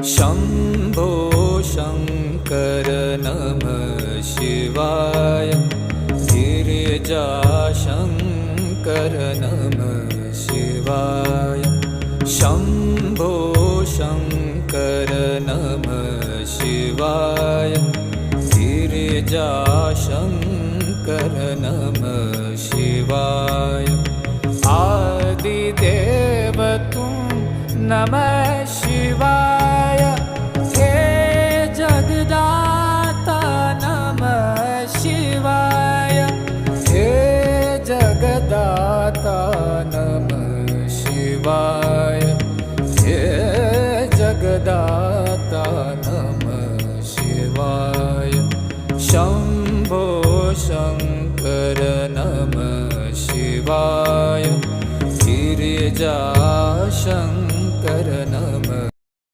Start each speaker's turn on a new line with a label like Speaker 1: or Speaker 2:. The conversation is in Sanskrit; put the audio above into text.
Speaker 1: शम्भो शङ्कर नमः शिवाय। गिरिजाशङ्कर नमः शिवाय। शम्भो शङ्कर नमः शिवाय। गिरिजाशङ्कर नमः शिवाय। आदिदेव तुम नमः